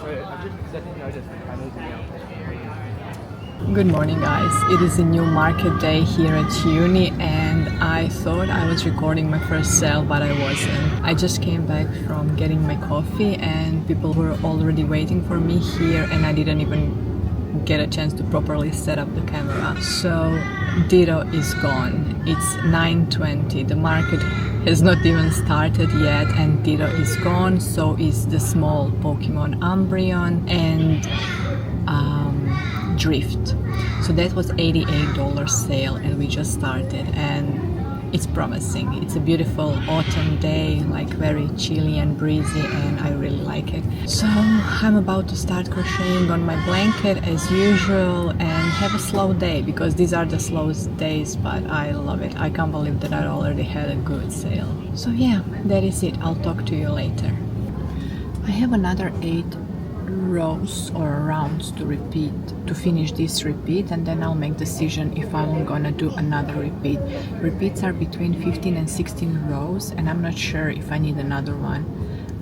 Good morning, guys. It is a new market day here at uni, and I thought I was recording my first sale, but I wasn't. I just came back from getting my coffee and people were already waiting for me here, and I didn't even get a chance to properly set up the camera. So Ditto is gone. It's 9:20. The market has not even started yet and Ditto is gone. So is the small Pokemon Umbreon and Drift. So that was $88 sale and we just started and it's promising. It's a beautiful autumn day, like very chilly and breezy, and I really like it. So I'm about to start crocheting on my blanket as usual and have a slow day because these are the slowest days, but I love it. I can't believe that I already had a good sale. So yeah, that is it. I'll talk to you later. I have another 8 rows or rounds to repeat, to finish this repeat, and then I'll make decision if I'm gonna do another repeat. Repeats are between 15 and 16 rows and I'm not sure if I need another one.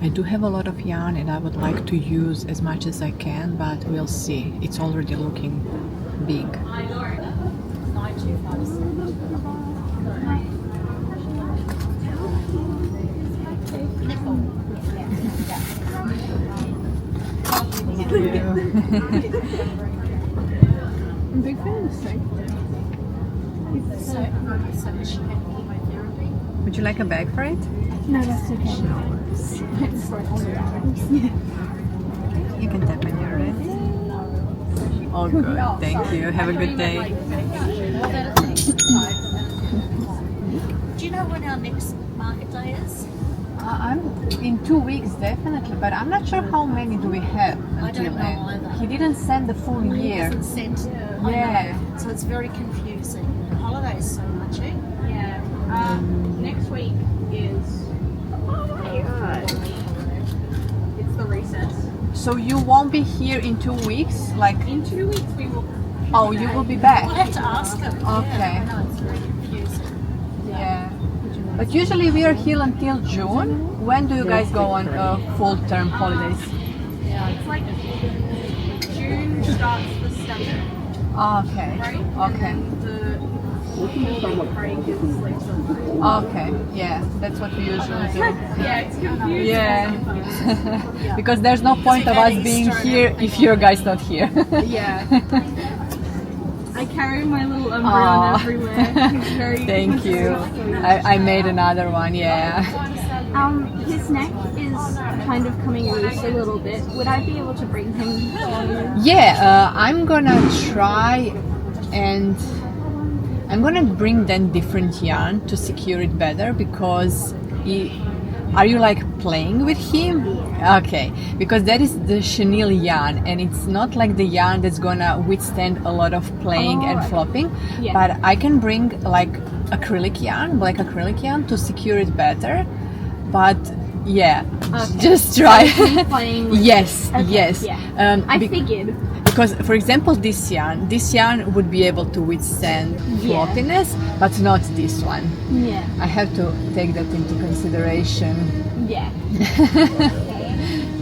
I do have a lot of yarn and I would like to use as much as I can, but we'll see. It's already looking big. I'm a big fan of this thing. Would you like a bag for it? No, that's okay. You can tap when you're ready. Oh, good. Thank you. Have a good day. Do you know when our next market day is? I'm in 2 weeks definitely, but I'm not sure how many do we have until then. Either. He didn't send the full year. He hasn't sent. Yeah. So it's very confusing. Holidays so much, eh? Yeah. Next week is. Oh my god. It's the recess. So you won't be here in 2 weeks? Like In 2 weeks we will. oh, you will be back. We'll have to ask him. Okay. Yeah, I know it's very confusing. Yeah. But usually we are here until June. When do you guys go on full-term holidays? Yeah. It's like June starts the study Okay. break. Okay. And then the 4-week break is like July. Okay. Yeah, that's what we usually do. Yeah, it's confusing. Yeah. Because there's no point of us being here if your guys not here. Yeah. I carry my little umbrella Aw. everywhere. He's very Thank you. I made another one. Yeah. His neck is kind of coming loose a little bit. Would I be able to bring him to... Yeah. I'm gonna try and I'm gonna bring then different yarn to secure it better because are you like playing with him? Okay, because that is the chenille yarn and it's not like the yarn that's gonna withstand a lot of playing and flopping. Yeah. But I can bring like acrylic yarn, black acrylic yarn to secure it better. But yeah, just try. So playing with Yes, Okay, yes. yeah. I figured. Because, for example, this yarn would be able to withstand floppiness, but not this one. Yeah. I have to take that into consideration. Yeah.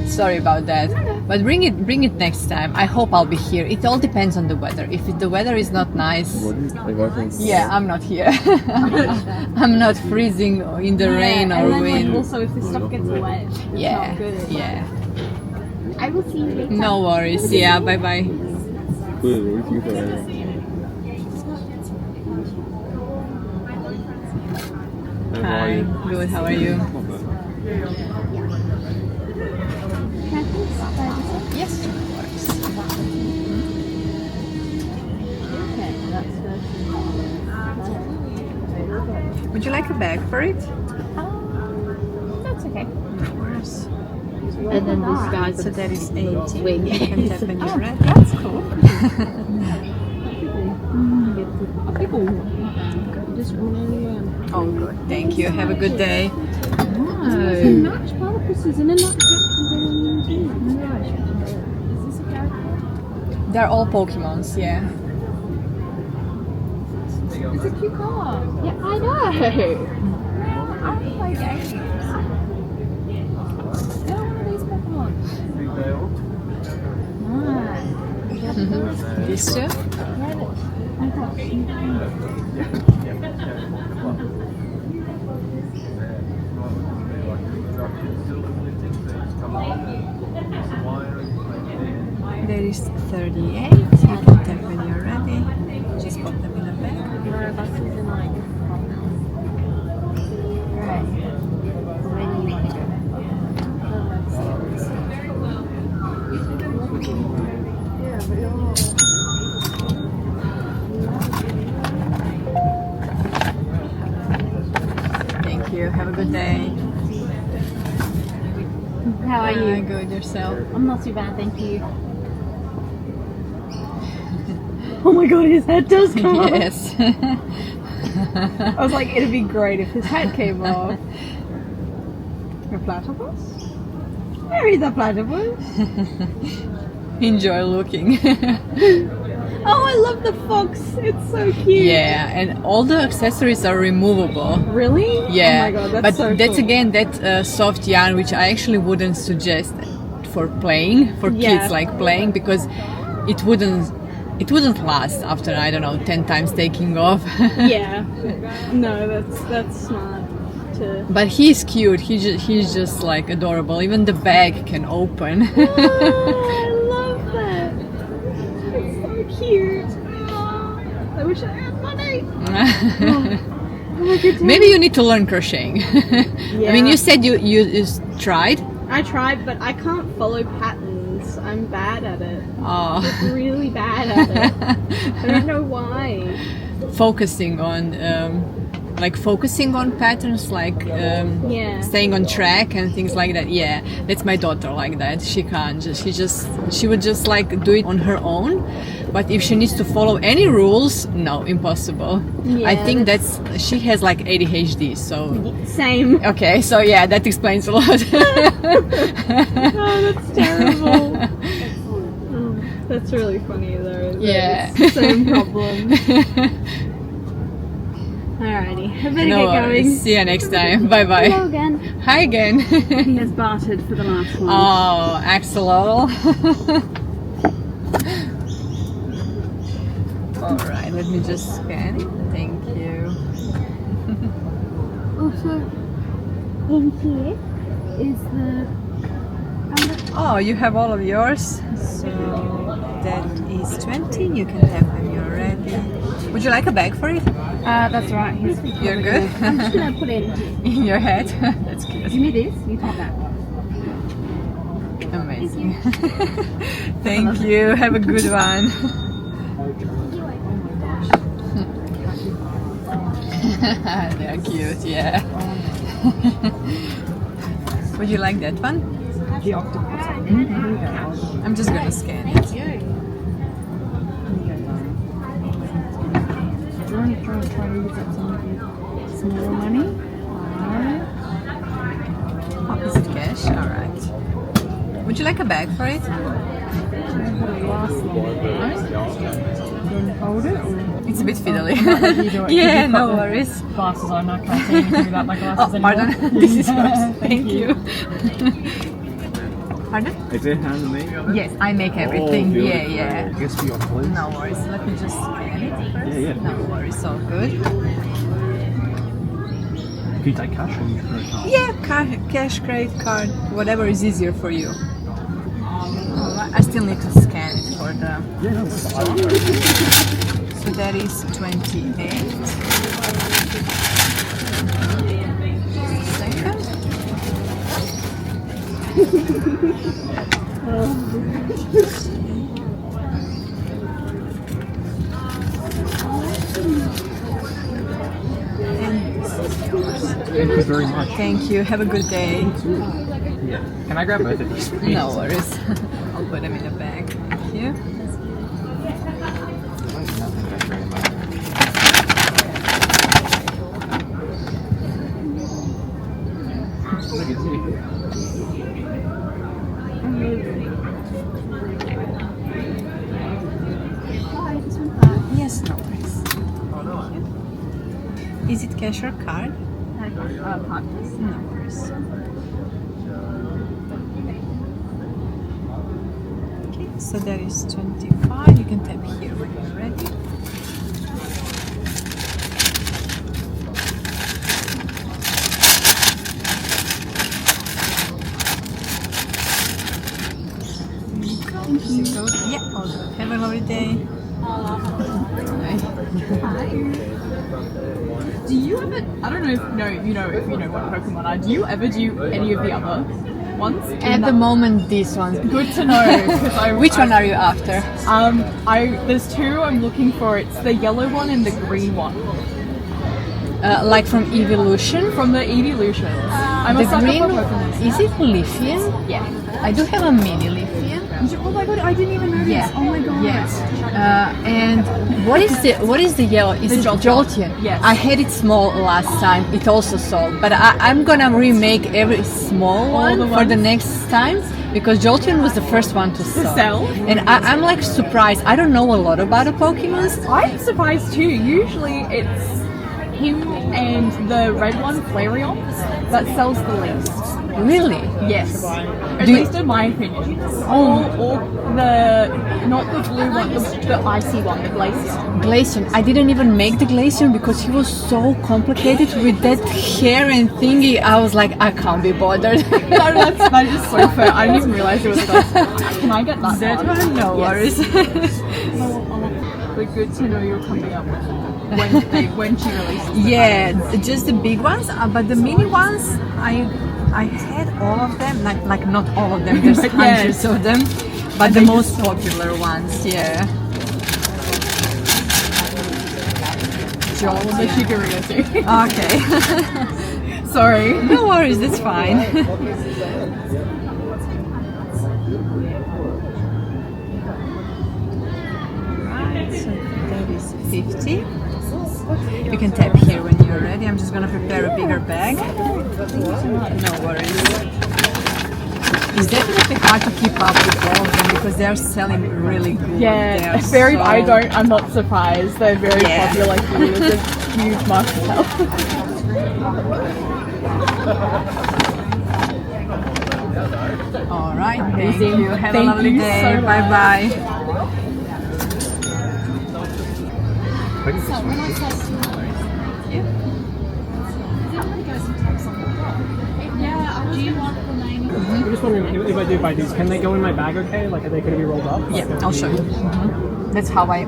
Sorry about that. But bring it next time. I hope I'll be here. It all depends on the weather. If the weather is not nice, yeah, I'm not here. I'm not freezing in the rain or and then, wind. Like, also, if the stuff gets wet, it's Yeah, not good. yeah. I will see you later. No worries. Yeah, bye bye. Hi, good. How are you? Yes, of course. Okay, that's good. Would you like a bag for it? That's okay. Of course. And then this guy. So that is 80. Wait. You can tap when you're ready. That's cool. Oh, good. Thank you. Have a good day. Match platypuses in a nutshell. Is this a character? They're all Pokemons, yeah. It's a cute color. Yeah, I know. I play games. They're one of these Pokemon. These two? There is 38. You can tap when you're ready. Just pop them in a bag. No, buses in like right. When you want to Thank you. Have a good day. How are you? Good. Yourself? I'm not too bad, thank you. Oh my god, his head does come off. Yes. I was like, it'd be great if his head came off. A platypus? Where is a platypus? Enjoy looking. Oh, I love the fox. It's so cute. Yeah, and all the accessories are removable. Really? Yeah, Oh my god, that's but so that's cool. again that soft yarn which I actually wouldn't suggest for playing, for Yeah. kids like playing, because it wouldn't last after, I don't know, 10 times taking off. Yeah. No, that's smart. But he's cute. He's just like adorable. Even the bag can open. Oh, I love that. It's so cute. Oh, I wish I had money. Maybe you need to learn crocheting. I mean, you said you tried. I tried, but I can't follow patterns. I'm bad at it. Oh. I'm really bad at it. I don't know why. Focusing on patterns, like Yeah. staying on track and things like that. Yeah, that's my daughter like that. She can't. She would just like do it on her own. But if she needs to follow any rules, no, impossible. Yeah, I think she has like ADHD. So Same. okay, so yeah, that explains a lot. Oh, that's terrible. Oh, that's really funny though. that Yeah. it's the same problem. Alrighty, I better No get worries. going. See you next time. Bye bye. Hello again. Hi again. He has bartered for the last one. Oh, axolotl. Alright, let me just scan it. Thank you. Also, in here is the. Oh, you have all of yours. So that is 20. You can tap when you're ready. Would you like a bag for it? That's right. You're good? I'm just gonna put it In your head? That's cute. Give me this. You take that. Amazing. Thank you. Have a good one. They're cute, yeah. Would you like that one? The octopus. I'm just gonna scan it. Try to use up some of the smaller money. Oh, is it cash? Alright. Would you like a bag for it? Hold it. Or It's a bit fiddly. you do it. Yeah, You've no got the worries. Glasses on. I can't see anything without my glasses Oh, anymore. pardon. This is yours. Thank you. Pardon? Is it handmade? Yes, I make everything. Oh, Yeah, beautiful. yeah. I guess for your place. No worries. Let me just scan it first. Yeah, yeah. No worries. All good. Can you take cash or you prefer a card? Yeah, cash, credit card, whatever is easier for you. Alright, I still need to scan it for the. Yeah, no, that's fine. So that is 28. Second. Thank you very much. Thank you. Have a good day. Yeah. Can I grab both of these? please? No worries. I'll put them in a bag. Thank you. Yes, no worries. Thank you. Is it cash or card? Partners. No worries. Okay. So that is 25. You can tap here when you're ready. Yeah, all good. Have a lovely day. Do you ever? I don't know if you know what Pokemon are. Do you ever do any of the other ones? At the moment, these ones. Good to know. Which one are you after? There's two I'm looking for. It's the yellow one and the green one. Like from Evolution? From the Evolutions. I'm The a sucker green, for Pokemon. is it Lithium? Yeah. I do have a mini Lithium. Oh my god, I didn't even know Yeah. this. Oh my god. Yes. And what is the yellow? Is it Jolteon? Yes. I had it small last time. It also sold, but I'm gonna remake every small one the for the ones? next time because Jolteon was the first one to sell. And I'm like surprised. I don't know a lot about the Pokemons. I'm surprised too. Usually it's him and the red one, Flareon, that sells the least. Really? Yes. At Do you- least in my opinion. Or the, not the blue one, the icy one, the Glacier. Glaceon. I didn't even make the Glaceon because he was so complicated with that hair and thingy. I was like, I can't be bothered. That is so fair. I didn't even realize it was that. Can I get that one? No worries. But good to know you're coming up with when she releases. Yeah, just the big ones, but the mini ones, I had all of them, like not all of them, there's But hundreds of them, but the most popular ones, yeah. The Shigarina too. Okay. Sorry. No worries, that's fine. Right, so that is 50. You can tap here when you're ready. I'm just gonna prepare a bigger bag. No worries. It's definitely hard to keep up with all of them because they're selling really good. Yeah, They're so- I'm not surprised. They're very Yeah. popular here. It's a huge market sell. All right, thank Amazing. you. Have Thank a lovely you day. so much. Bye bye. Do you want the name? I'm just wondering if I do buy these, can they go in my bag okay? Like, are they going to be rolled up? Yeah, I'll show you. That's how I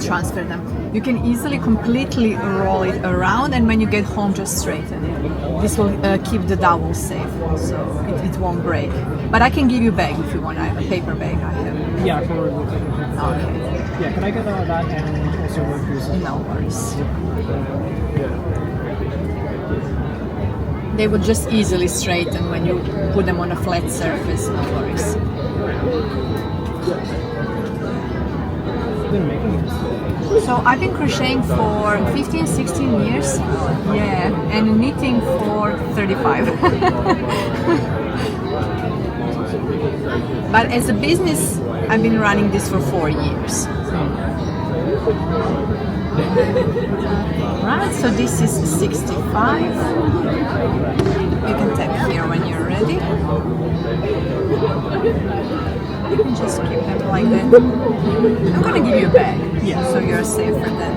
transfer them. You can easily completely roll it around, and when you get home, just straighten it. This will keep the dowel safe, so it won't break. But I can give you a bag if you want. I have a paper bag. I have. Yeah, for Okay. yeah. Can I get that and also one piece? No worries. They would just easily straighten when you put them on a flat surface. No worries. Been making it. So I've been crocheting for 15, 16 years. Yeah, and knitting for 35. But as a business, I've been running this for 4 years. Right, so this is 65. You can tap here when you're ready. You can just keep them like that. I'm gonna give you a bag, so you're safer then.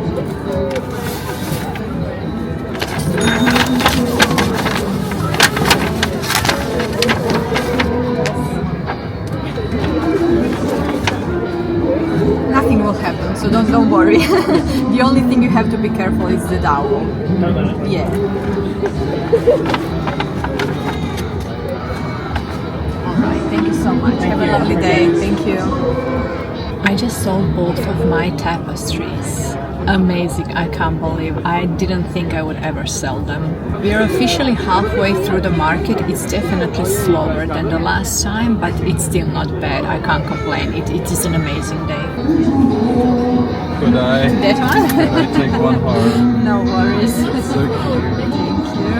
Nothing will happen, so don't worry. The only thing you have to be careful is the dowel. Yeah. Alright, thank you so much. Have a lovely day. Thank you. I just sold both of my tapestries. Amazing, I can't believe. I didn't think I would ever sell them. We are officially halfway through the market. It's definitely slower than the last time, but it's still not bad. I can't complain. It is an amazing day. Could I? That one? I take one heart. No worries. So cute. Thank you.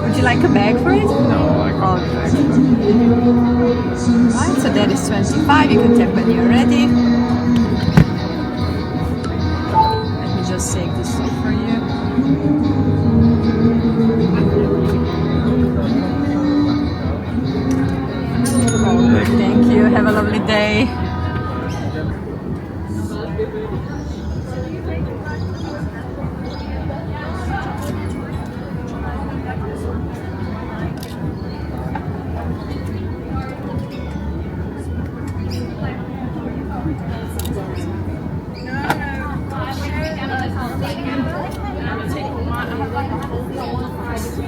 Would you like a bag for it? No, I can't. Right, so that is 25. You can tap when you're ready. Let me just take this off for you. Thank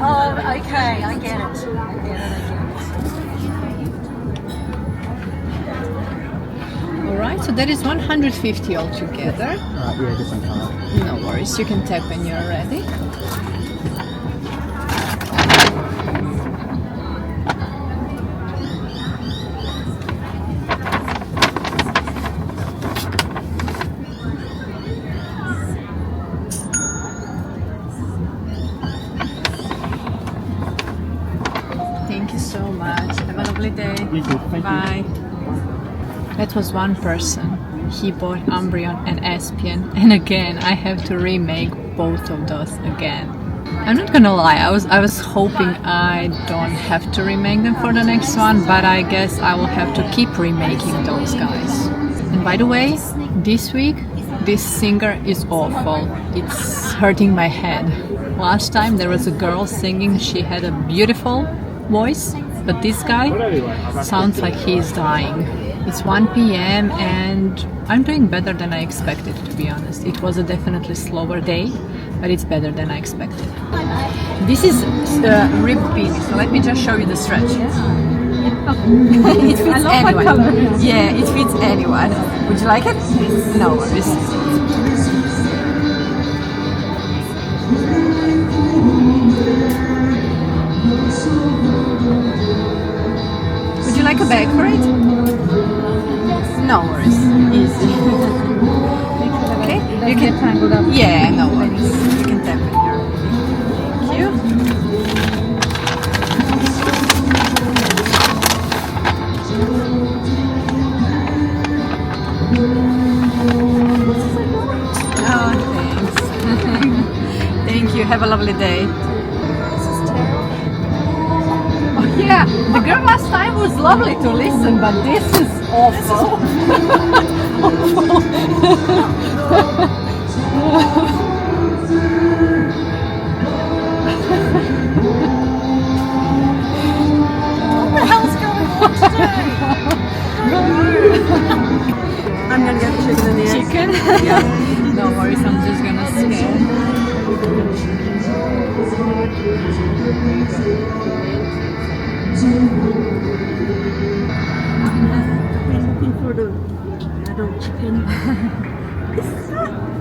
Oh, okay, I get it. Alright, so that is 150 altogether. Yeah, different color. No worries, you can tap when you're ready. Thank you so much. Have a lovely day. You too. Thank Bye. That was one person. He bought Umbreon and Espion, and again I have to remake both of those again. I'm not gonna lie, I was hoping I don't have to remake them for the next one, but I guess I will have to keep remaking those guys. And by the way, this week this singer is awful. It's hurting my head. Last time there was a girl singing, she had a beautiful voice, but this guy sounds like he's dying. It's 1 p.m. and I'm doing better than I expected, to be honest. It was a definitely slower day, but it's better than I expected. This is ribbed penis, so let me just show you the stretch. It fits anyone. Yeah, it fits anyone. Would you like it? No worries. Would you like a bag for it? No worries. Easy. Okay, you can tangle up. Yeah, no worries. You can tap it here. Thank you. Oh, thanks. Thank you. Have a lovely day. Yeah, the girl last time was lovely to listen, but this is awful. What the hell's going on today? I'm gonna get the chicken in the end. Chicken? Yeah. No worries, I'm just gonna scan. We're looking for the adult chicken.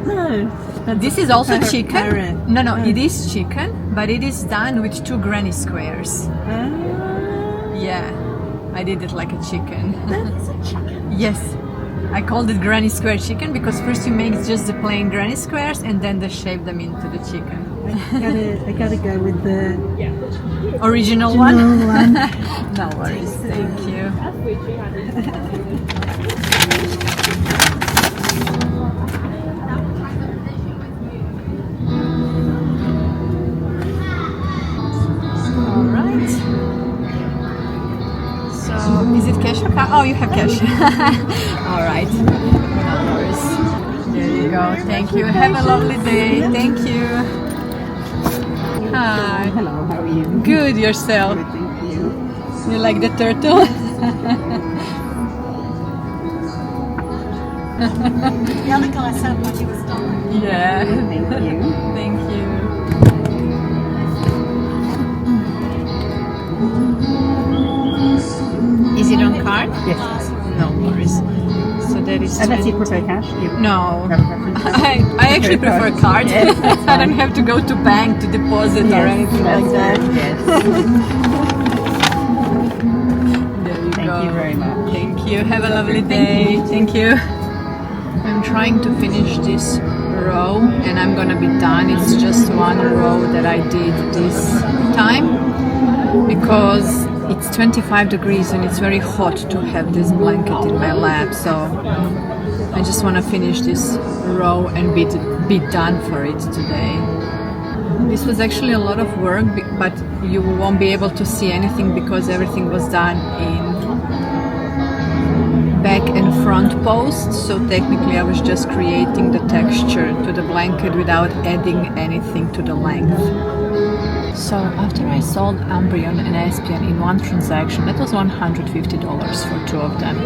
No. This is also Carrot. chicken. No, it is chicken, but it is done with 2 granny squares. Yeah, I did it like a chicken. That's a chicken. Yes, I called it granny square chicken because first you make just the plain granny squares and then they shape them into the chicken. I gotta go with the Original one? No worries, thank you. Alright. So, is it cash or card? Oh, you have cash. Alright. No worries. There you go. Thank you. Have a lovely day. Thank you. Hi. Hello, how are you? Good, yourself. Thank you. You like the turtle? The other guy sounded like he was dying. Yeah. Thank you. Thank you. Is it on card? Yes. No worries. So that is. Unless you prefer cash. No. Have a preference? I actually prefer card. Yes, I don't have to go to bank to deposit or anything like that. Yes. There you Thank go. you very much. Thank you. Have a lovely day. Thank you. I'm trying to finish this row and I'm gonna be done. It's just one row that I did this time because it's 25 degrees and it's very hot to have this blanket in my lap, so I just want to finish this row and be done for it today. This was actually a lot of work, but you won't be able to see anything because everything was done in back and front posts, so technically I was just creating the texture to the blanket without adding anything to the length. So after I sold Umbreon and Espion in one transaction, that was $150 for two of them.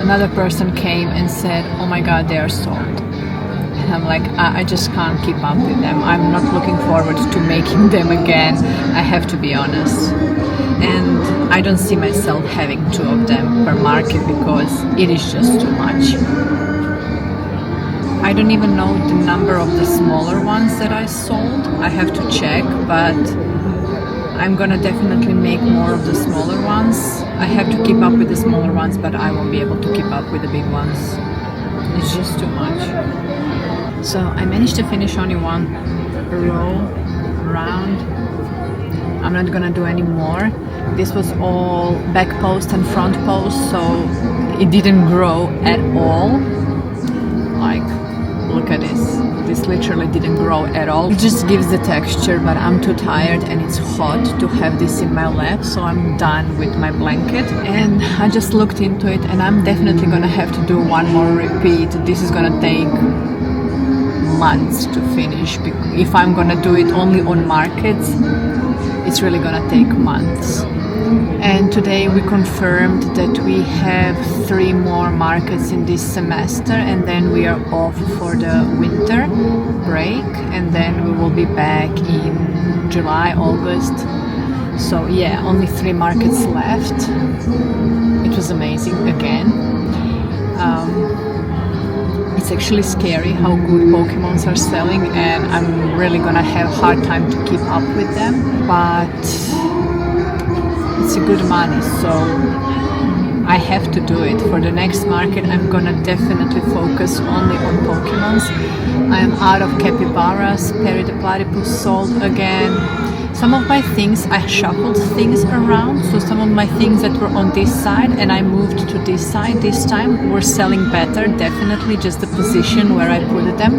Another person came and said, oh my god, they are sold. And I'm like, I just can't keep up with them. I'm not looking forward to making them again. I have to be honest. And I don't see myself having two of them per market because it is just too much. I don't even know the number of the smaller ones that I sold. I have to check, but I'm gonna definitely make more of the smaller ones. I have to keep up with the smaller ones, but I won't be able to keep up with the big ones. It's just too much. So I managed to finish only one row round. I'm not gonna do any more. This was all back post and front post, so it didn't grow at all. Like, look at this. This literally didn't grow at all. It just gives the texture, but I'm too tired and it's hot to have this in my lap, so I'm done with my blanket. And I just looked into it and I'm definitely gonna have to do one more repeat. This is gonna take months to finish. If I'm gonna do it only on markets, it's really gonna take months. And today we confirmed that we have 3 more markets in this semester, and then we are off for the winter break, and then we will be back in July, August. So yeah, only 3 markets left. It was amazing again. It's actually scary how good Pokémons are selling, and I'm really gonna have a hard time to keep up with them, but it's a good money, so I have to do it. For the next market I'm gonna definitely focus only on Pokémons. I'm out of capybaras. Perry the Platypus sold again. Some of my things, I shuffled things around, so some of my things that were on this side and I moved to this side this time were selling better. Definitely just the position where I put them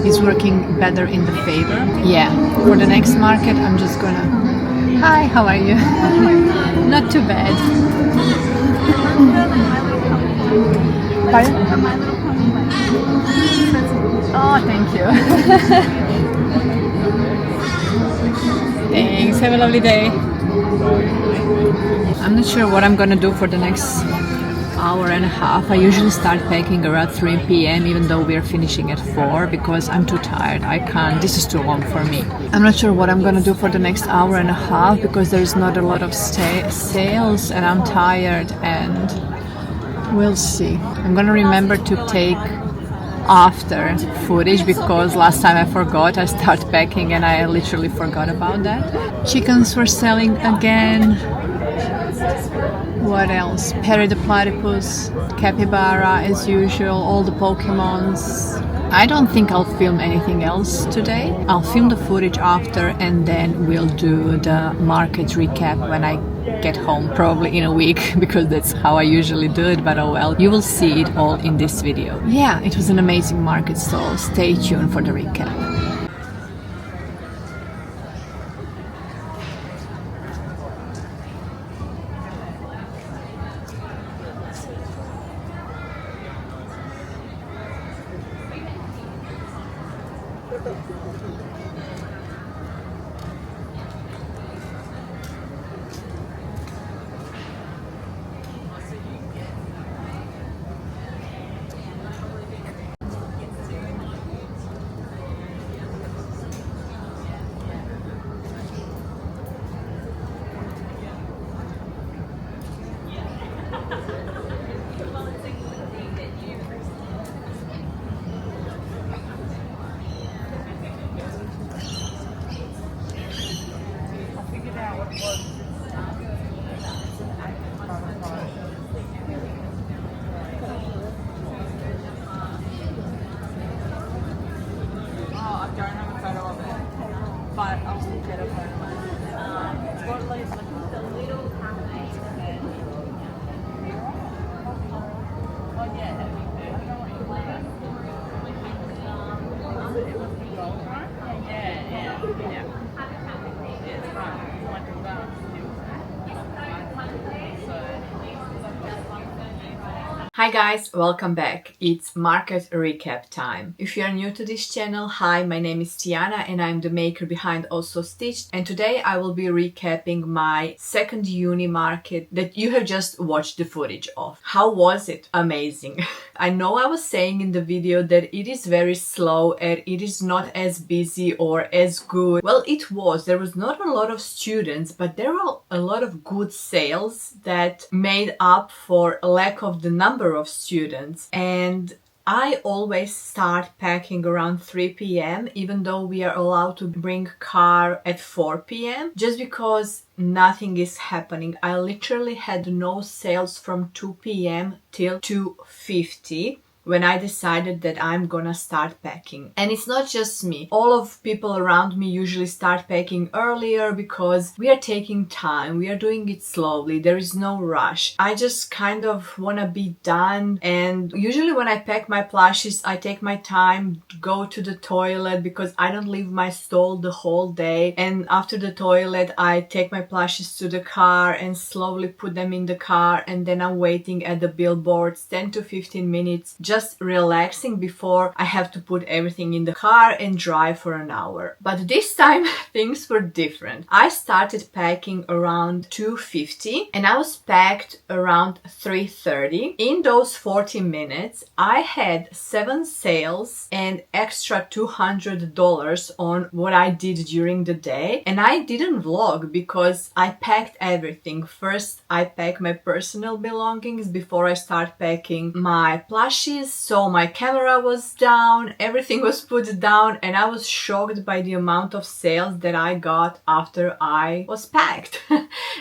is working better in the favor. Yeah, for the next market I'm just gonna... Hi, how are you? Not too bad. Pardon? Oh, thank you. Thanks, have a lovely day. I'm not sure what I'm gonna do for the next hour and a half. I usually start packing around 3 p.m. even though we're finishing at 4 because I'm too tired. I can't, this is too long for me. I'm not sure what I'm gonna do for the next hour and a half because there's not a lot of sales and I'm tired, and we'll see. I'm gonna remember to take after footage because last time I forgot. I started packing and I literally forgot about that. Chickens were selling again. What else? Perry the Platypus, Capybara as usual, all the Pokémons. I don't think I'll film anything else today. I'll film the footage after and then we'll do the market recap when I get home, probably in a week because that's how I usually do it, but oh well. You will see it all in this video. Yeah, it was an amazing market, so stay tuned for the recap. Hi guys, welcome back. It's market recap time. If you are new to this channel, hi, my name is Tiana and I'm the maker behind Also Stitched, and today I will be recapping my second uni market that you have just watched the footage of. How was it? Amazing. I know I was saying in the video that it is very slow and it is not as busy or as good. Well, it was. There was not a lot of students, but there were a lot of good sales that made up for a lack of the number of students. And I always start packing around 3 p.m. even though we are allowed to bring car at 4 p.m. just because nothing is happening. I literally had no sales from 2 p.m. till 2:50 when I decided that I'm gonna start packing. And it's not just me. All of people around me usually start packing earlier because we are taking time. We are doing it slowly. There is no rush. I just kind of wanna be done. And usually when I pack my plushies, I take my time, go to the toilet because I don't leave my stall the whole day. And after the toilet, I take my plushies to the car and slowly put them in the car. And then I'm waiting at the billboards 10 to 15 minutes, just relaxing before I have to put everything in the car and drive for an hour. But this time things were different. I started packing around 2:50 and I was packed around 3:30. In those 40 minutes, I had 7 sales and extra $200 on what I did during the day. And I didn't vlog because I packed everything. First, I packed my personal belongings before I start packing my plushies. So my camera was down, everything was put down, and I was shocked by the amount of sales that I got after I was packed.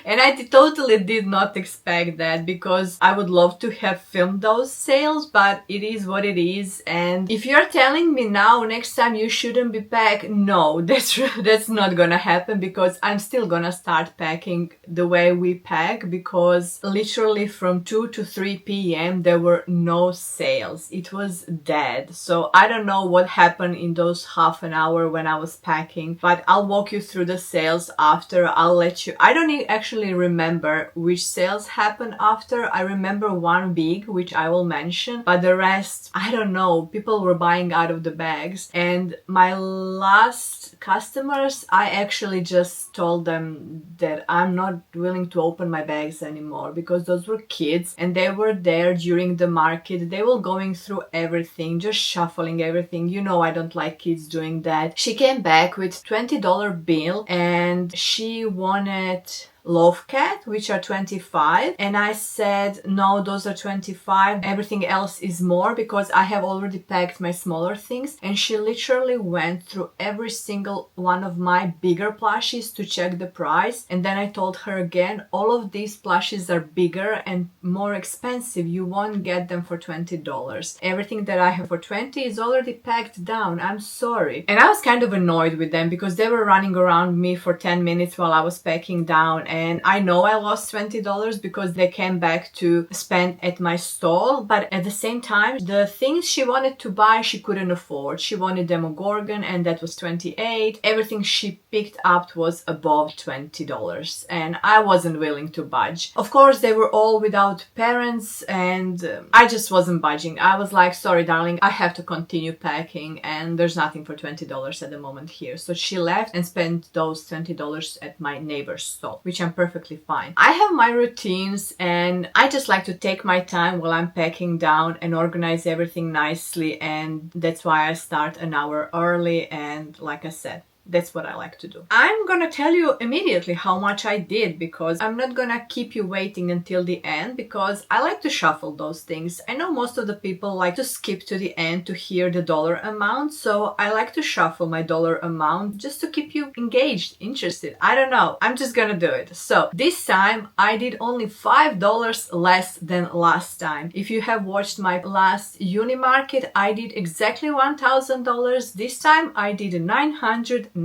And I totally did not expect that because I would love to have filmed those sales, but it is what it is. And if you're telling me now next time you shouldn't be packed, no, that's not gonna happen because I'm still gonna start packing the way we pack because literally from 2 to 3 p.m. there were no sales. It was dead. So I don't know what happened in those half an hour when I was packing, but I'll walk you through the sales after. I'll let you. I don't actually remember which sales happened after. I remember one big, which I will mention, but the rest, I don't know. People were buying out of the bags. And my last customers, I actually just told them that I'm not willing to open my bags anymore because those were kids and they were there during the market. They were going through everything, just shuffling everything. You know I don't like kids doing that. She came back with $20 bill and she wanted Love Cat, which are 25, and I said no, those are 25, everything else is more because I have already packed my smaller things. And she literally went through every single one of my bigger plushies to check the price. And then I told her again, all of these plushies are bigger and more expensive, you won't get them for $20. Everything that I have for 20 is already packed down, I'm sorry. And I was kind of annoyed with them because they were running around me for 10 minutes while I was packing down. And I know I lost $20 because they came back to spend at my stall, but at the same time, the things she wanted to buy, she couldn't afford. She wanted Demogorgon and that was $28. Everything she picked up was above $20 and I wasn't willing to budge. Of course, they were all without parents and I just wasn't budging. I was like, sorry, darling, I have to continue packing and there's nothing for $20 at the moment here. So she left and spent those $20 at my neighbor's stall, which I'm perfectly fine. I have my routines and I just like to take my time while I'm packing down and organize everything nicely, and that's why I start an hour early. And like I said, that's what I like to do. I'm gonna tell you immediately how much I did because I'm not gonna keep you waiting until the end because I like to shuffle those things. I know most of the people like to skip to the end to hear the dollar amount, so I like to shuffle my dollar amount just to keep you engaged, interested. I don't know, I'm just gonna do it. So this time I did only $5 less than last time. If you have watched my last uni market, I did exactly $1,000. This time I did $995,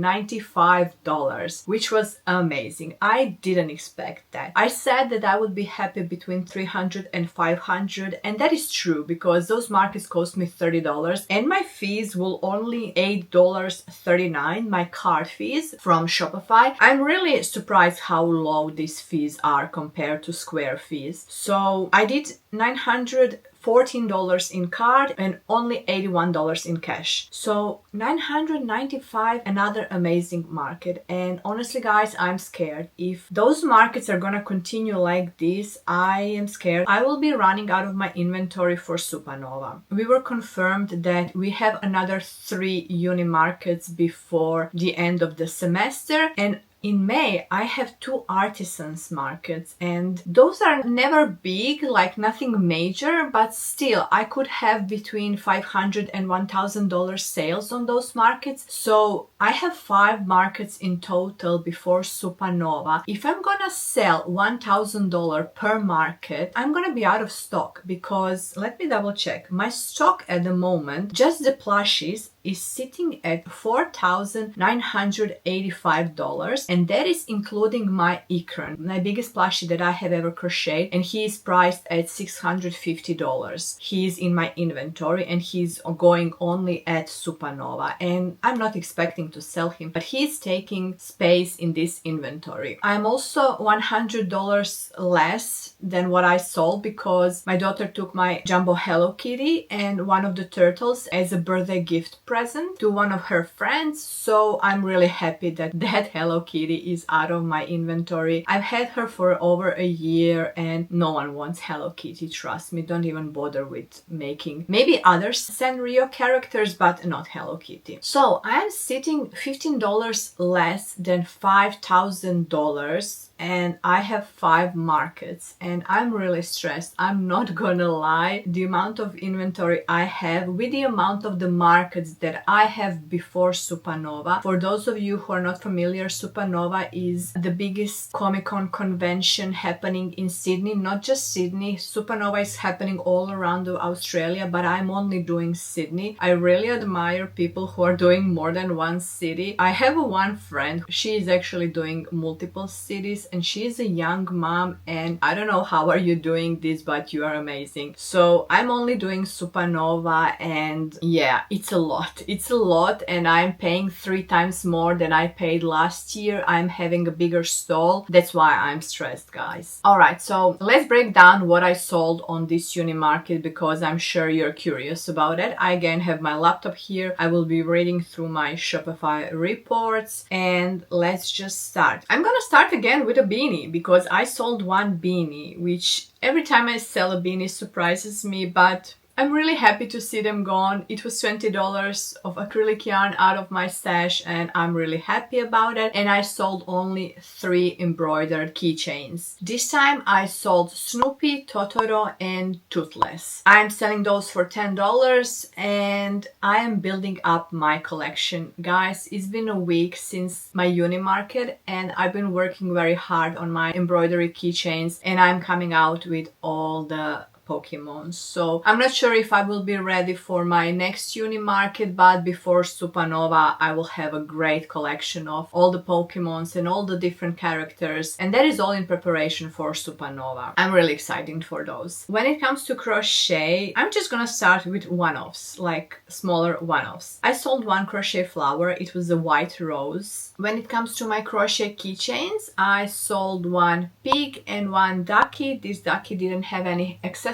which was amazing. I didn't expect that. I said that I would be happy between $300 and $500, and that is true because those markets cost me $30 and my fees will only $8.39, my card fees from Shopify. I'm really surprised how low these fees are compared to Square fees. So I did $950 $14 in card and only $81 in cash. So $995, another amazing market. And honestly guys, I'm scared. If those markets are gonna continue like this, I am scared I will be running out of my inventory for Supernova. We were confirmed that we have another 3 uni markets before the end of the semester, and in May, I have 2 artisans markets, and those are never big, like nothing major, but still I could have between $500 and $1,000 sales on those markets. So I have 5 markets in total before Supernova. If I'm gonna sell $1,000 per market, I'm gonna be out of stock, because let me double check. My stock at the moment, just the plushies, is sitting at $4,985, and that is including my Ikran, my biggest plushie that I have ever crocheted, and he is priced at $650. He is in my inventory and he's going only at Supernova, and I'm not expecting to sell him, but he's taking space in this inventory. I'm also $100 less than what I sold because my daughter took my jumbo Hello Kitty and one of the turtles as a birthday gift present to one of her friends. So I'm really happy that that Hello Kitty is out of my inventory. I've had her for over a year and no one wants Hello Kitty, trust me. Don't even bother with making. Maybe others Sanrio characters, but not Hello Kitty. So I'm sitting $15 less than $5,000, and I have 5 markets and I'm really stressed. I'm not gonna lie. The amount of inventory I have with the amount of the markets that I have before Supernova. For those of you who are not familiar, Supernova is the biggest Comic-Con convention happening in Sydney. Not just Sydney. Supernova is happening all around Australia, but I'm only doing Sydney. I really admire people who are doing more than one city. I have one friend. She is actually doing multiple cities, and she's a young mom, and I don't know how are you doing this, but you are amazing. So I'm only doing Supernova, and yeah, it's a lot. It's a lot, and I'm paying 3 times more than I paid last year. I'm having a bigger stall. That's why I'm stressed, guys. Alright, so let's break down what I sold on this uni market, because I'm sure you're curious about it. I again have my laptop here. I will be reading through my Shopify reports, and let's just start. I'm gonna start again with a beanie, because I sold one beanie, which every time I sell a beanie surprises me, but I'm really happy to see them gone. It was $20 of acrylic yarn out of my stash, and I'm really happy about it. And I sold only 3 embroidered keychains. This time I sold Snoopy, Totoro, and Toothless. I'm selling those for $10, and I am building up my collection. Guys, it's been a week since my uni market, and I've been working very hard on my embroidery keychains, and I'm coming out with all the Pokémon. So I'm not sure if I will be ready for my next uni market, but before Supernova I will have a great collection of all the Pokémons and all the different characters, and that is all in preparation for Supernova. I'm really excited for those. When it comes to crochet, I'm just gonna start with one-offs, like smaller one-offs. I sold one crochet flower. It was a white rose. When it comes to my crochet keychains, I sold one pig and one ducky. This ducky didn't have any accessories,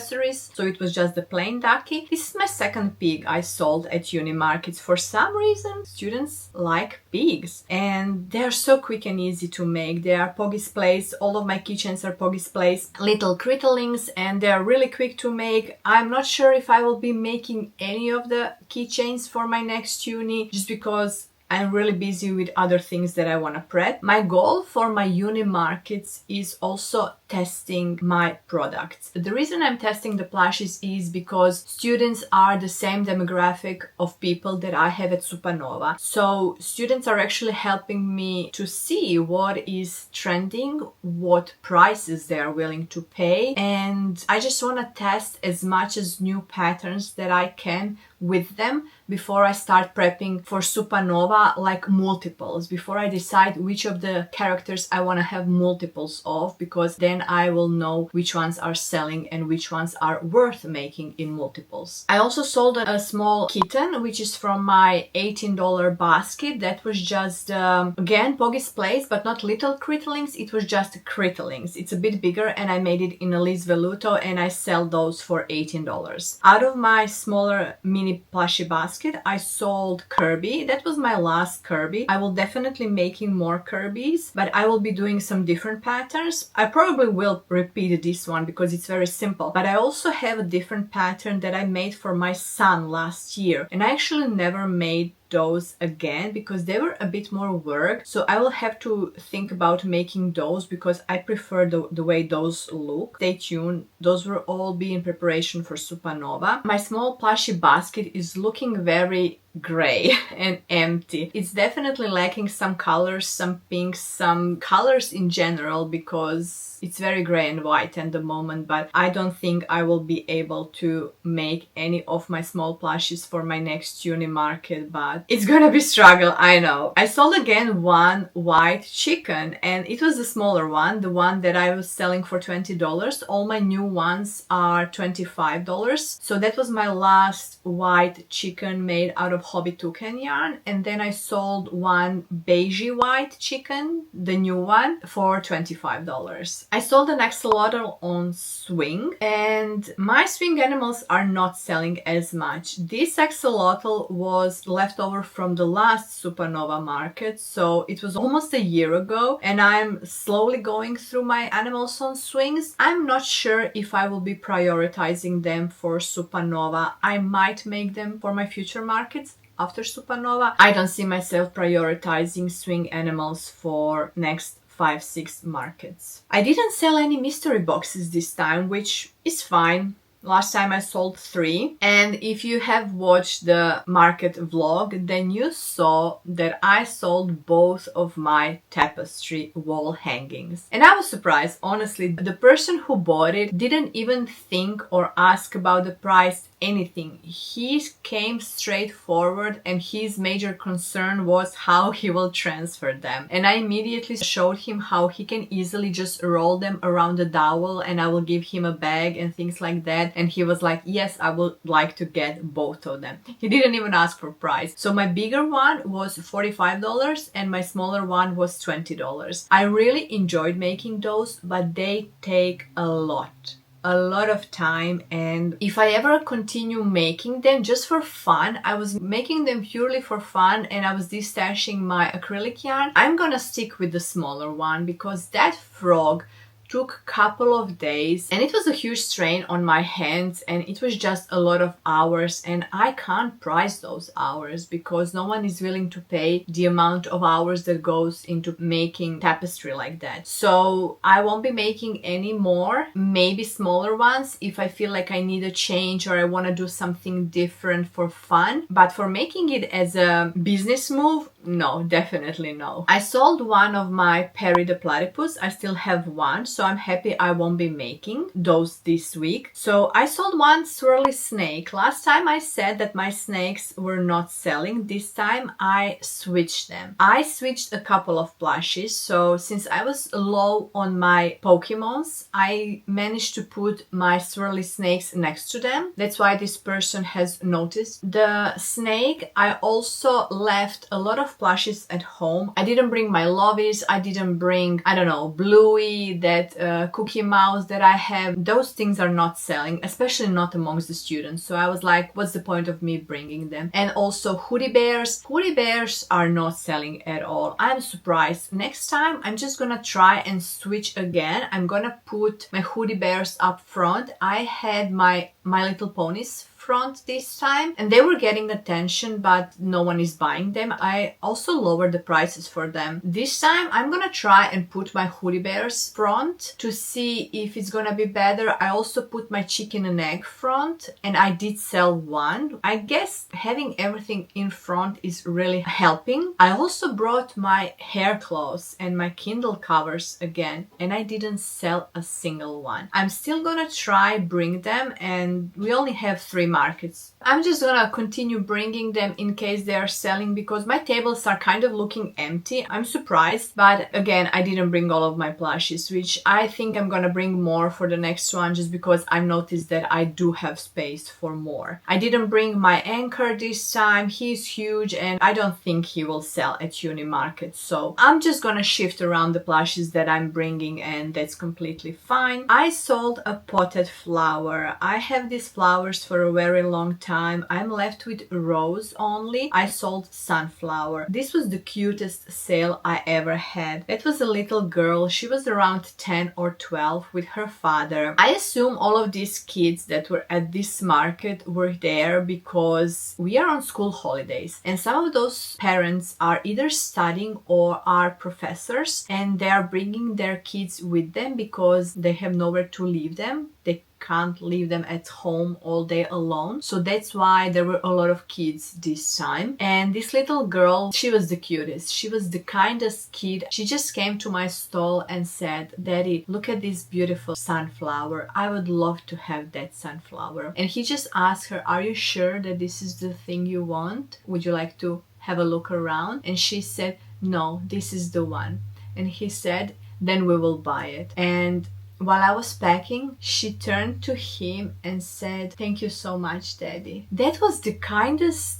so it was just the plain ducky. This is my second pig I sold at uni markets. For some reason, students like pigs, and they're so quick and easy to make. They are Poggy's Place. All of my keychains are Poggy's Place little critterlings, and they're really quick to make. I'm not sure if I will be making any of the keychains for my next uni, just because I'm really busy with other things that I want to prep. My goal for my uni markets is also testing my products. The reason I'm testing the plushies is because students are the same demographic of people that I have at Supernova. So students are actually helping me to see what is trending, what prices they are willing to pay, and I just want to test as much as new patterns that I can with them before I start prepping for Supernova, like multiples, before I decide which of the characters I want to have multiples of, because then then I will know which ones are selling and which ones are worth making in multiples. I also sold a small kitten, which is from my $18 basket. That was just, again, Poggy's Place, but not little crittlings. It was just crittlings. It's a bit bigger, and I made it in a Liz Velluto, and I sell those for $18. Out of my smaller mini plushie basket, I sold Kirby. That was my last Kirby. I will definitely making more Kirby's, but I will be doing some different patterns. I probably will repeat this one because it's very simple, but I also have a different pattern that I made for my son last year, and I actually never made those again because they were a bit more work, so I will have to think about making those because I prefer the way those look. Stay tuned, those will all be in preparation for Supernova. My small plushie basket is looking very gray and empty. It's definitely lacking some colors, some pinks, some colors in general because it's very gray and white at the moment, but I don't think I will be able to make any of my small plushies for my next uni market, but it's gonna be struggle, I know. I sold again one white chicken, and it was the smaller one, the one that I was selling for $20. All my new ones are $25. So that was my last white chicken made out of Hobby Toucan yarn, and then I sold one beigey white chicken, the new one, for $25. I sold an axolotl on swing, and my swing animals are not selling as much. This axolotl was left over from the last Supernova market, so it was almost a year ago, and I'm slowly going through my animals on swings. I'm not sure if I will be prioritizing them for Supernova. I might make them for my future markets after Supernova. I don't see myself prioritizing swing animals for next 5-6 markets. I didn't sell any mystery boxes this time, which is fine. Last time I sold 3, and if you have watched the market vlog, then you saw that I sold both of my tapestry wall hangings. And I was surprised, honestly. The person who bought it didn't even think or ask about the price, anything. He came straight forward, and his major concern was how he will transfer them. And I immediately showed him how he can easily just roll them around the dowel, and I will give him a bag and things like that. And he was like, yes, I would like to get both of them. He didn't even ask for price. So my bigger one was $45 and my smaller one was $20. I really enjoyed making those, but they take a lot of time, and if I ever continue making them just for fun, I was making them purely for fun and I was destashing my acrylic yarn, I'm gonna stick with the smaller one because that frog took a couple of days and it was a huge strain on my hands, and it was just a lot of hours, and I can't price those hours because no one is willing to pay the amount of hours that goes into making tapestry like that. So I won't be making any more, maybe smaller ones if I feel like I need a change or I want to do something different for fun, but for making it as a business move, no, definitely no. I sold one of my Perry the Platypus. I still have one, so I'm happy I won't be making those this week. So I sold one swirly snake. Last time I said that my snakes were not selling. This time I switched them. I switched a couple of plushies. So since I was low on my Pokémons, I managed to put my swirly snakes next to them. That's why this person has noticed. The snake, I also left a lot of plushies at home. I didn't bring my Lovies. I didn't bring, I don't know, Bluey, that Cookie Mouse that I have. Those things are not selling, especially not amongst the students. So I was like, what's the point of me bringing them? And also hoodie bears. Hoodie bears are not selling at all. I'm surprised. Next time, I'm just gonna try and switch again. I'm gonna put my hoodie bears up front. I had my Little Ponies front this time and they were getting attention, but no one is buying them. I also lowered the prices for them. This time I'm gonna try and put my hoodie bears front to see if it's gonna be better. I also put my chicken and egg front and I did sell one. I guess having everything in front is really helping. I also brought my hair cloths and my Kindle covers again and I didn't sell a single one. I'm still gonna try bring them, and we only have 3 months markets. I'm just gonna continue bringing them in case they are selling because my tables are kind of looking empty. I'm surprised, but again, I didn't bring all of my plushies, which I think I'm gonna bring more for the next one just because I've noticed that I do have space for more. I didn't bring my anchor this time. He's huge and I don't think he will sell at uni market, so I'm just gonna shift around the plushies that I'm bringing, and that's completely fine. I sold a potted flower. I have these flowers for a very long time. I'm left with rose only. I sold sunflower. This was the cutest sale I ever had. It was a little girl. She was around 10 or 12 with her father. I assume all of these kids that were at this market were there because we are on school holidays, and some of those parents are either studying or are professors, and they are bringing their kids with them because they have nowhere to leave them. They can't leave them at home all day alone. So that's why there were a lot of kids this time. And this little girl, she was the cutest. She was the kindest kid. She just came to my stall and said, "Daddy, look at this beautiful sunflower. I would love to have that sunflower." And he just asked her, "Are you sure that this is the thing you want? Would you like to have a look around?" And she said, "No, this is the one." And he said, "Then we will buy it." And while I was packing, she turned to him and said, "Thank you so much, Daddy." That was the kindest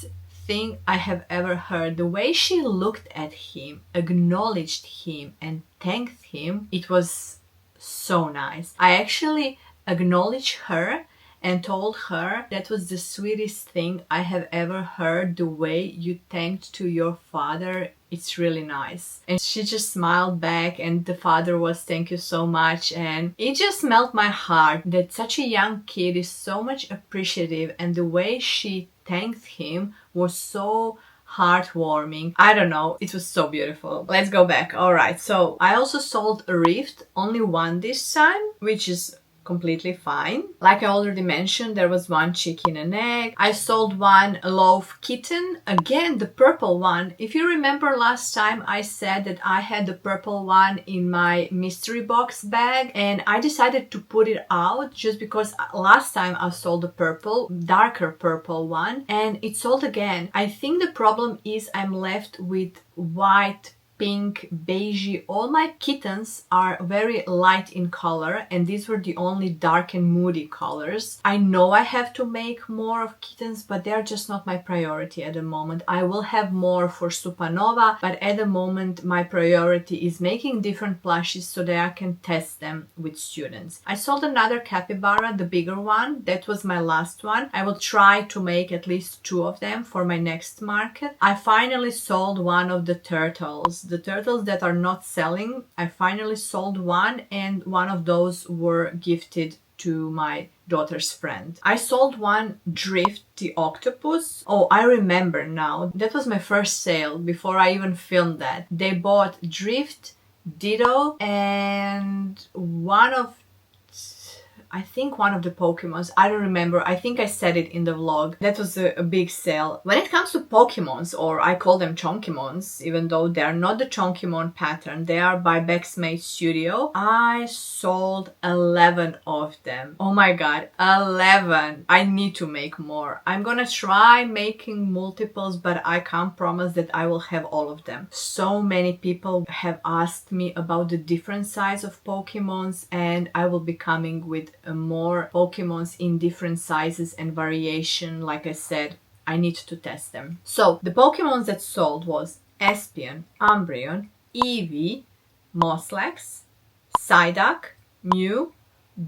thing I have ever heard. The way she looked at him, acknowledged him, and thanked him, it was so nice. I actually acknowledged her and told her that was the sweetest thing I have ever heard. The way you thanked to your father, it's really nice. And she just smiled back, and the father was, "Thank you so much." And it just melted my heart that such a young kid is so much appreciative, and the way she thanked him was so heartwarming. I don't know, it was so beautiful. Let's go back. All right, so I also sold a rift, only one this time, which is completely fine. Like I already mentioned, there was one chicken and egg. I sold one loaf kitten, again the purple one. If you remember last time, I said that I had the purple one in my mystery box bag, and I decided to put it out just because last time I sold the purple, darker purple one, and it sold again. I think the problem is I'm left with white, pink, beigey. All my kittens are very light in color, and these were the only dark and moody colors. I know I have to make more of kittens, but they're just not my priority at the moment. I will have more for Supernova, but at the moment my priority is making different plushies so that I can test them with students. I sold another capybara, the bigger one. That was my last one. I will try to make at least 2 of them for my next market. I finally sold one of the turtles. The turtles that are not selling, I finally sold one, and one of those were gifted to my daughter's friend. I sold one Drift, the octopus. Oh, I remember now. That was my first sale before I even filmed that. They bought Drift, Ditto, and I think one of the Pokémons. I don't remember. I think I said it in the vlog. That was a big sale. When it comes to Pokémons, or I call them Chonkimons, even though they are not the Chonkimon pattern, they are by Baxmate Studio. I sold 11 of them. Oh my god, 11! I need to make more. I'm gonna try making multiples, but I can't promise that I will have all of them. So many people have asked me about the different size of Pokémons, and I will be coming with more Pokemons in different sizes and variation. Like I said, I need to test them. So the Pokemons that sold was Espion, Umbreon, Eevee, Moslax, Psyduck, Mew,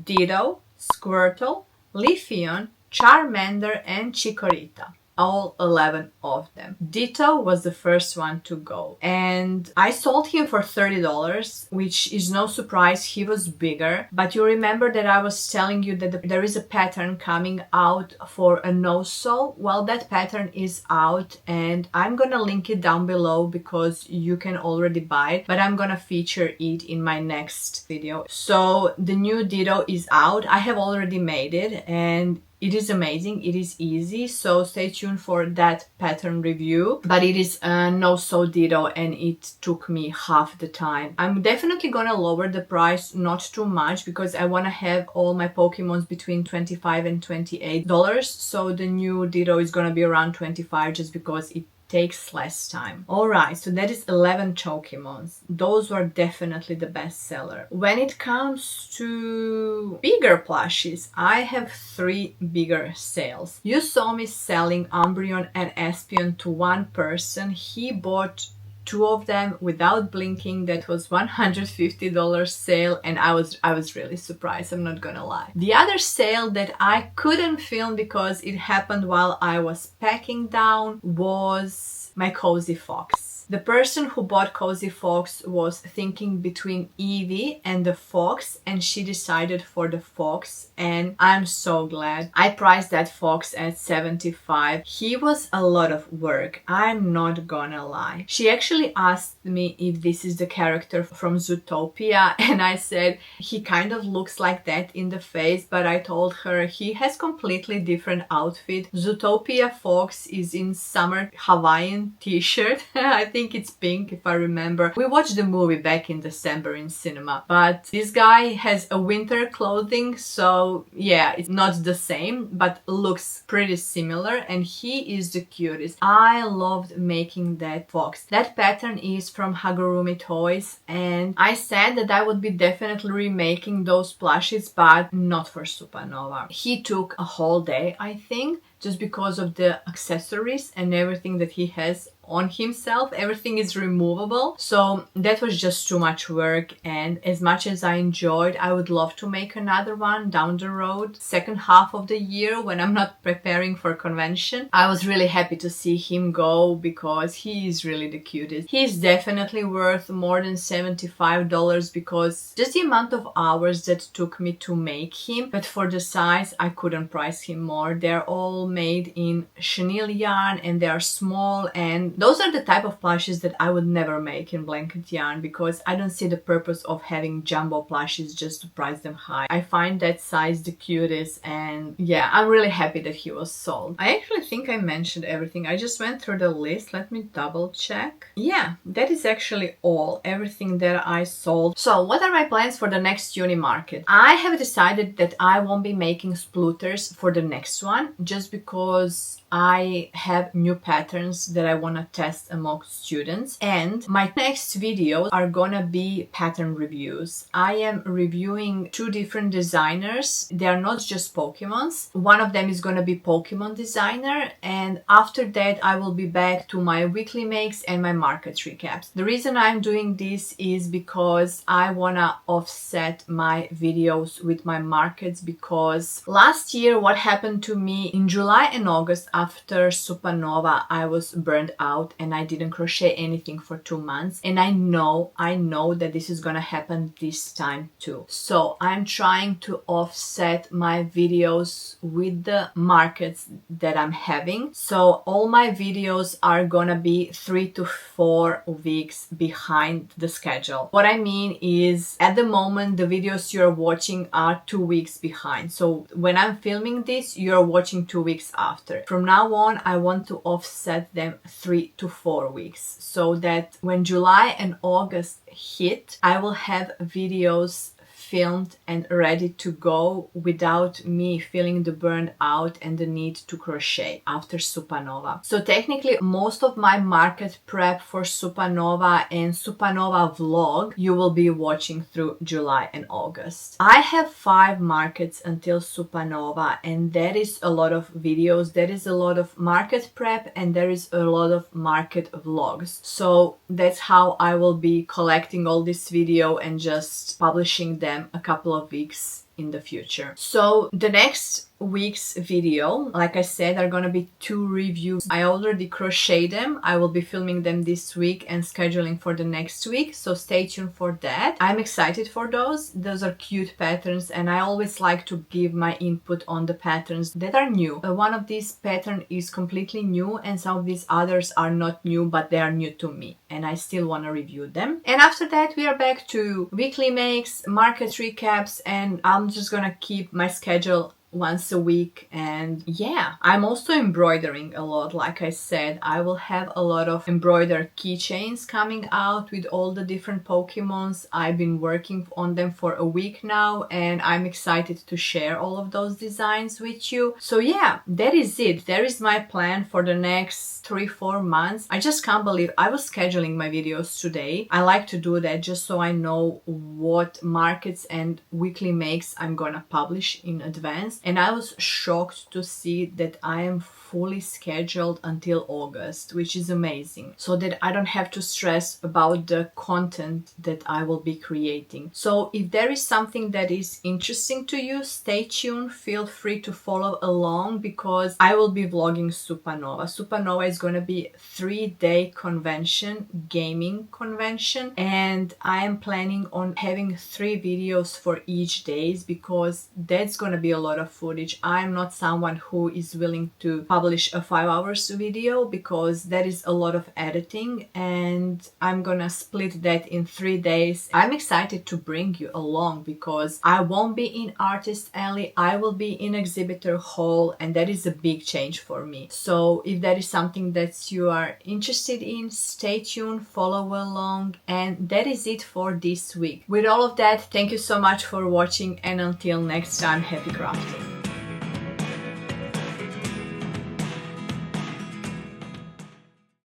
Ditto, Squirtle, Leafeon, Charmander, and Chikorita. All 11 of them. Ditto was the first one to go, and I sold him for $30, which is no surprise. He was bigger, but you remember that I was telling you that there is a pattern coming out for a no-sew. Well, that pattern is out, and I'm gonna link it down below because you can already buy it, but I'm gonna feature it in my next video. So the new Ditto is out. I have already made it, and It is amazing, it is easy, so stay tuned for that pattern review. But it is no sew ditto and it took me half the time. I'm definitely gonna lower the price, not too much, because I wanna have all my Pokemons between $25 and $28. So the new ditto is gonna be around $25 just because it takes less time. Alright, so that is 11 Chokimons. Those were definitely the best seller. When it comes to bigger plushies, I have 3 bigger sales. You saw me selling Umbreon and Espion to one person. He bought 2 of them without blinking. That was $150 sale, and I was really surprised, I'm not gonna lie. The other sale that I couldn't film because it happened while I was packing down was my Cozy Fox. The person who bought Cozy Fox was thinking between Eevee and the Fox, and she decided for the Fox, and I'm so glad. I priced that Fox at $75. He was a lot of work, I'm not gonna lie. She actually asked me if this is the character from Zootopia, and I said he kind of looks like that in the face, but I told her he has completely different outfit. Zootopia Fox is in summer Hawaiian t-shirt. I think it's pink if I remember. We watched the movie back in December in cinema, but this guy has a winter clothing, so yeah, it's not the same, but looks pretty similar, and he is the cutest. I loved making that fox. That pattern is from Hagurumi Toys, and I said that I would be definitely remaking those plushies, but not for Supernova. He took a whole day, I think, just because of the accessories and everything that he has on himself. Everything is removable, so that was just too much work, and as much as I enjoyed, I would love to make another one down the road, second half of the year when I'm not preparing for convention. I was really happy to see him go because he is really the cutest. He's definitely worth more than $75 because just the amount of hours that took me to make him, but for the size I couldn't price him more. They're all made in chenille yarn and they are small, and those are the type of plushies that I would never make in blanket yarn because I don't see the purpose of having jumbo plushies just to price them high. I find that size the cutest, and yeah, I'm really happy that he was sold. I actually think I mentioned everything. I just went through the list. Let me double check. Yeah, that is actually everything that I sold. So what are my plans for the next uni market? I have decided that I won't be making splooters for the next one just because I have new patterns that I want to test among students, and my next videos are gonna be pattern reviews. I am reviewing 2 different designers. They are not just Pokemons. One of them is gonna be Pokemon designer, and after that I will be back to my weekly makes and my market recaps. The reason I'm doing this is because I wanna offset my videos with my markets, because last year what happened to me in July and August after Supernova, I was burned out and I didn't crochet anything for 2 months, and I know that this is gonna happen this time too. So I'm trying to offset my videos with the markets that I'm having. So all my videos are gonna be 3 to 4 weeks behind the schedule. What I mean is, at the moment the videos you're watching are 2 weeks behind. So when I'm filming this, you're watching 2 weeks after. From now on, I want to offset them 3 to 4 weeks, so that when July and August hit, I will have videos filmed and ready to go without me feeling the burnout and the need to crochet after Supernova. So technically most of my market prep for Supernova and Supernova vlog you will be watching through July and August. I have 5 markets until Supernova, and that is a lot of videos, that is a lot of market prep, and there is a lot of market vlogs. So that's how I will be collecting all this video and just publishing them a couple of weeks in the future. So the next week's video, like I said, are gonna be 2 reviews. I already crocheted them. I will be filming them this week and scheduling for the next week, so stay tuned for that. I'm excited for those. Those are cute patterns, and I always like to give my input on the patterns that are new. One of these patterns is completely new, and some of these others are not new, but they are new to me, and I still want to review them. And after that we are back to weekly makes, market recaps, and I'm just gonna keep my schedule once a week. And yeah, I'm also embroidering a lot. Like I said, I will have a lot of embroidered keychains coming out with all the different Pokemons. I've been working on them for a week now, and I'm excited to share all of those designs with you. So yeah, that is it. There is my plan for the next 3-4 months. I just can't believe I was scheduling my videos today. I like to do that just so I know what markets and weekly makes I'm gonna publish in advance. And I was shocked to see that I am fully scheduled until August, which is amazing, so that I don't have to stress about the content that I will be creating. So if there is something that is interesting to you, stay tuned, feel free to follow along, because I will be vlogging Supernova. Supernova is going to be a 3-day convention, gaming convention, and I am planning on having 3 videos for each day, because that's going to be a lot of footage. I'm not someone who is willing to publish a 5 hours video, because that is a lot of editing, and I'm gonna split that in 3 days. I'm excited to bring you along, because I won't be in Artist Alley, I will be in Exhibitor Hall, and that is a big change for me. So if that is something that you are interested in, stay tuned, follow along, and that is it for this week. With all of that, thank you so much for watching, and until next time, happy crafting.